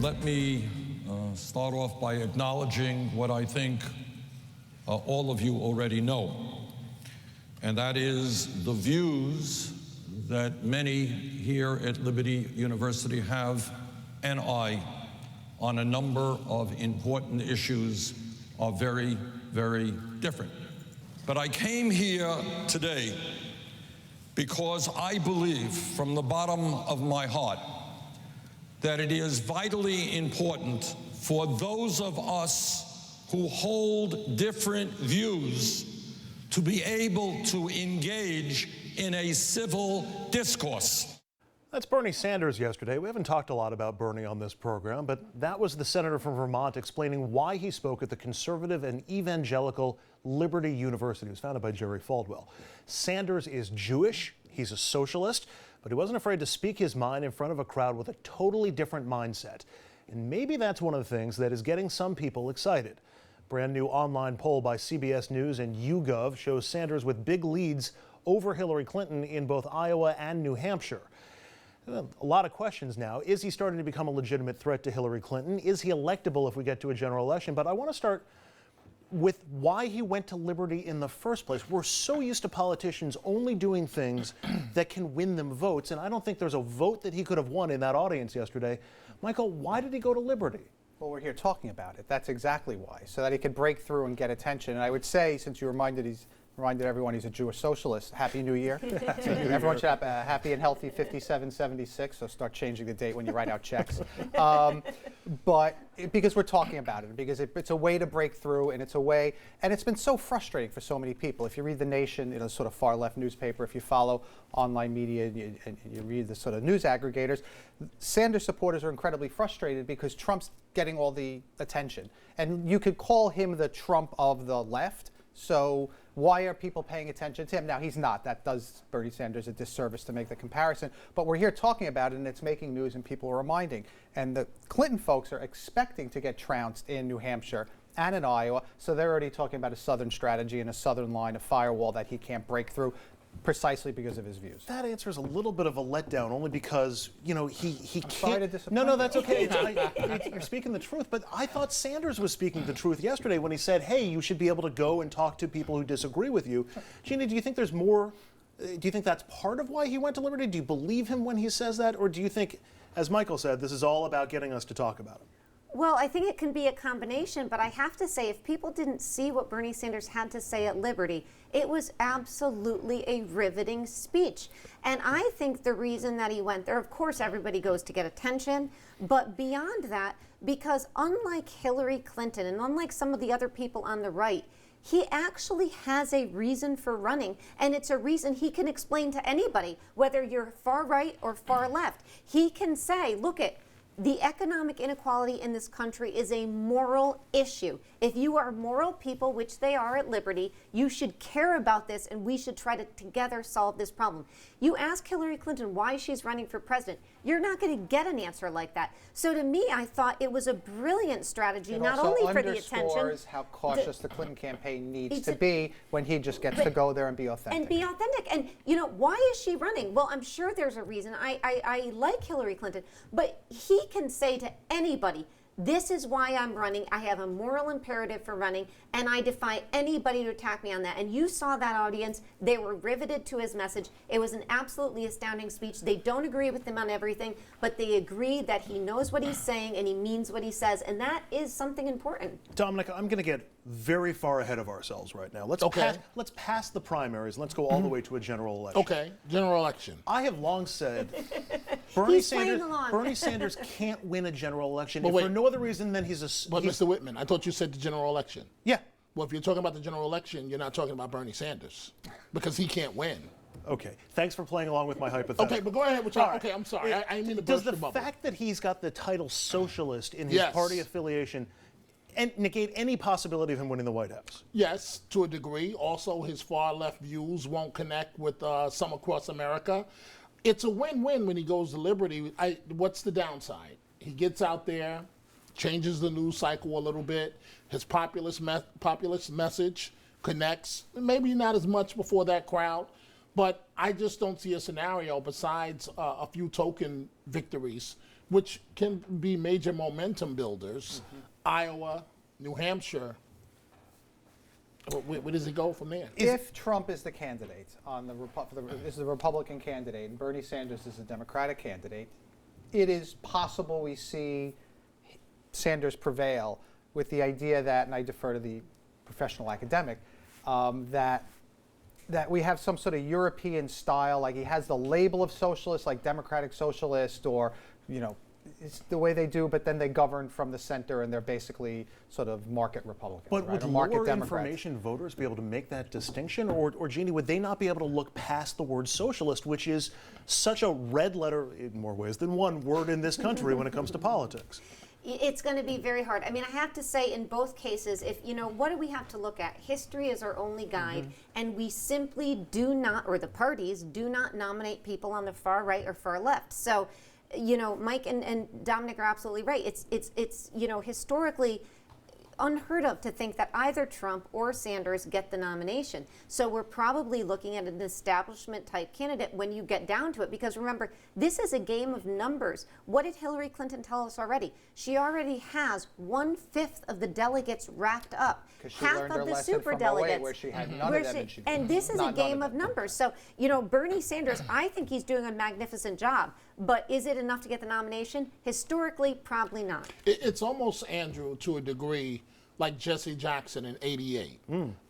Let me start off by acknowledging what I think all of you already know, and that is the views that many here at Liberty University have, and I, on a number of important issues are very, very different. But I came here today because I believe from the bottom of my heart that it is vitally important for those of us who hold different views to be able to engage in a civil discourse. That's Bernie Sanders yesterday. We haven't talked a lot about Bernie on this program, but that was the senator from Vermont explaining why he spoke at the conservative and evangelical Liberty University. It was founded by Jerry Falwell. Sanders is Jewish, he's a socialist, but he wasn't afraid to speak his mind in front of a crowd with a totally different mindset. And maybe that's one of the things that is getting some people excited. Brand new online poll by CBS News and YouGov shows Sanders with big leads over Hillary Clinton in both Iowa and New Hampshire. A lot of questions now. Is he starting to become a legitimate threat to Hillary Clinton? Is he electable if we get to a general election? But I want to start with why he went to Liberty in the first place. We're so used to politicians only doing things that can win them votes, and I don't think there's a vote that he could have won in that audience yesterday. Michael, why did he go to Liberty? Well, we're here talking about it. That's exactly why, so that he could break through and get attention. And I would say, since you reminded everyone he's a Jewish socialist, Happy New Year. Everyone should have a happy and healthy 5776, so start changing the date when you write out checks. But because we're talking about it, because it's a way to break through, and it's a way, and it's been so frustrating for so many people. If you read The Nation, it's a sort of far left newspaper, if you follow online media and you read the sort of news aggregators, Sanders supporters are incredibly frustrated because Trump's getting all the attention. And you could call him the Trump of the left. So why are people paying attention to him? Now, he's not. That does Bernie Sanders a disservice to make the comparison. But we're here talking about it, and it's making news, and people are reminding. And the Clinton folks are expecting to get trounced in New Hampshire and in Iowa. So they're already talking about a southern strategy and a southern line, a firewall that he can't break through, precisely because of his views. That answer is a little bit of a letdown, only because, he can't. Sorry to disappoint No, you. that's okay. You're speaking the truth, but I thought Sanders was speaking the truth yesterday when he said, hey, you should be able to go and talk to people who disagree with you. Gina, do you think there's more? Do you think that's part of why he went to Liberty? Do you believe him when he says that? Or do you think, as Michael said, this is all about getting us to talk about him? Well, I think it can be a combination, but I have to say, if people didn't see what Bernie Sanders had to say at Liberty, it was absolutely a riveting speech. And I think the reason that he went there, of course, everybody goes to get attention, but beyond that, because unlike Hillary Clinton and unlike some of the other people on the right, he actually has a reason for running, and it's a reason he can explain to anybody, whether you're far right or far left. He can say, look at, the economic inequality in this country is a moral issue. If you are moral people, which they are at Liberty, you should care about this, and we should try to together solve this problem. You ask Hillary Clinton why she's running for president, you're not going to get an answer like that. So to me, I thought it was a brilliant strategy, not only for the attention. It underscores how cautious the Clinton campaign needs to be when he just gets to go there and be authentic. And be authentic. And, why is she running? Well, I'm sure there's a reason. I like Hillary Clinton, but he can say to anybody, this is why I'm running. I have a moral imperative for running, and I defy anybody to attack me on that. And you saw that audience. They were riveted to his message. It was an absolutely astounding speech. They don't agree with him on everything, but they agree that he knows what he's saying and he means what he says, and that is something important. Dominic, I'm going to get very far ahead of ourselves right now. Let's pass the primaries. Let's go all the way to a general election. Okay, general election. I have long said Bernie Sanders can't win a general election for no other reason than he's a... But Mr. Whitman, I thought you said the general election. Yeah. Well, if you're talking about the general election, you're not talking about Bernie Sanders because he can't win. Okay, thanks for playing along with my hypothetical. Okay, but go ahead with your... Right. Okay, I'm sorry. I didn't mean to burst your bubble. Does the fact that he's got the title socialist in his party affiliation and negate any possibility of him winning the White House? Yes, to a degree. Also, his far-left views won't connect with some across America. It's a win-win when he goes to Liberty. What's the downside? He gets out there, changes the news cycle a little bit. His populist message connects. Maybe not as much before that crowd, but I just don't see a scenario besides a few token victories which can be major momentum builders. Iowa, New Hampshire. Where does it go from there? If Trump is the candidate on is the Republican candidate and Bernie Sanders is the Democratic candidate, it is possible we see Sanders prevail, with the idea that, and I defer to the professional academic, that we have some sort of European style, like he has the label of socialist, like democratic socialist, or, it's the way they do, but then they govern from the center and they're basically sort of market Republicans. But right? would Or market lower Democrats. information voters be able to make that distinction? Or Jeannie, would they not be able to look past the word socialist, which is such a red letter, in more ways than one, word in this country when it comes to politics? It's going to be very hard. I mean, I have to say in both cases, what do we have to look at? History is our only guide, and we simply do not, or the parties do not nominate people on the far right or far left. So, Mike and Dominic are absolutely right. It's historically unheard of to think that either Trump or Sanders get the nomination. So we're probably looking at an establishment type candidate when you get down to it, because remember, this is a game of numbers. What did Hillary Clinton tell us already? She already has 1/5 of the delegates wrapped up. Because she Half learned of her the lesson super from 08, delegates. where she had none of them. And this is a game of numbers. So, Bernie Sanders, I think he's doing a magnificent job. But is it enough to get the nomination? Historically, probably not. It's almost, Andrew, to a degree, like Jesse Jackson in '88.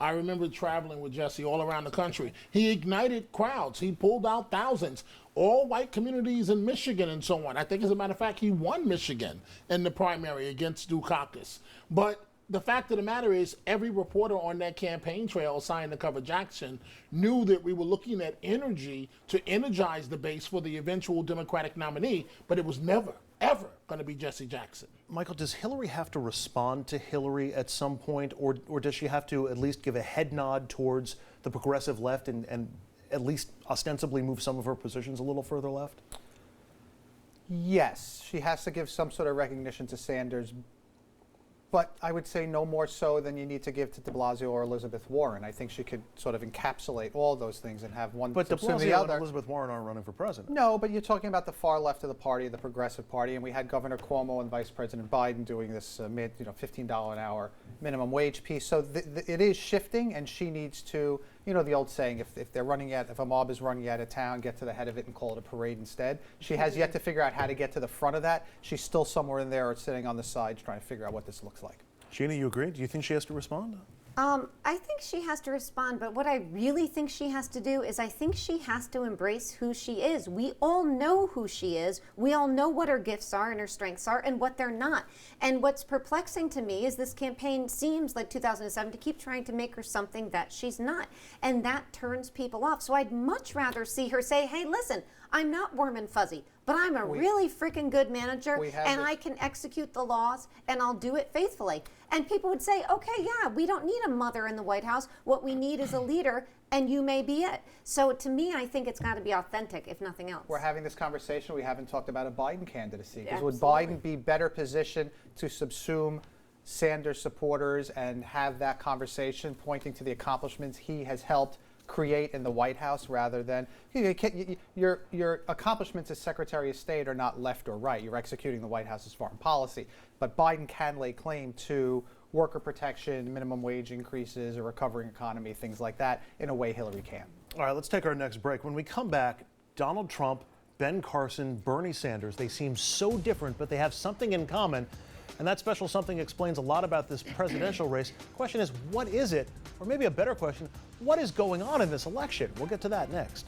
I remember traveling with Jesse all around the country. He ignited crowds. He pulled out thousands, all white communities in Michigan and so on. I think, as a matter of fact, he won Michigan in the primary against Dukakis. But the fact of the matter is, every reporter on that campaign trail assigned to cover Jackson knew that we were looking at energy to energize the base for the eventual Democratic nominee, but it was never, ever going to be Jesse Jackson. Michael, does Hillary have to respond to Hillary at some point, or does she have to at least give a head nod towards the progressive left and at least ostensibly move some of her positions a little further left? Yes, she has to give some sort of recognition to Sanders, but I would say no more so than you need to give to de Blasio or Elizabeth Warren. I think she could sort of encapsulate all those things and have one But de subsume the Blasio and other. Elizabeth Warren aren't running for president. No, but you're talking about the far left of the party, the Progressive Party, and we had Governor Cuomo and Vice President Biden doing this $15 an hour minimum wage piece. So it is shifting, and she needs to, the old saying, if a mob is running out of town, get to the head of it and call it a parade instead. She has yet to figure out how to get to the front of that. She's still somewhere in there or sitting on the sides trying to figure out what this looks like. Jeannie, you agree? Do you think she has to respond? I think she has to respond, but what I really think she has to do is I think she has to embrace who she is. We all know who she is. We all know what her gifts are and her strengths are and what they're not. And what's perplexing to me is this campaign seems like 2007 to keep trying to make her something that she's not. And that turns people off. So I'd much rather see her say, hey, listen, I'm not warm and fuzzy, but I'm a really freaking good manager, and I can execute the laws, and I'll do it faithfully. And people would say, okay, yeah, we don't need a mother in the White House. What we need is a leader, and you may be it. So to me, I think it's got to be authentic, if nothing else. We're having this conversation. We haven't talked about a Biden candidacy. Because would Absolutely. Biden be better positioned to subsume Sanders supporters and have that conversation pointing to the accomplishments he has helped create in the White House, rather than your accomplishments as Secretary of State are not left or right. You're executing the White House's foreign policy. But Biden can lay claim to worker protection, minimum wage increases, a recovering economy, things like that, in a way Hillary can. All right, let's take our next break. When we come back, Donald Trump, Ben Carson, Bernie Sanders, they seem so different, but they have something in common. And that special something explains a lot about this presidential race. The question is, what is it? Or maybe a better question, what is going on in this election? We'll get to that next.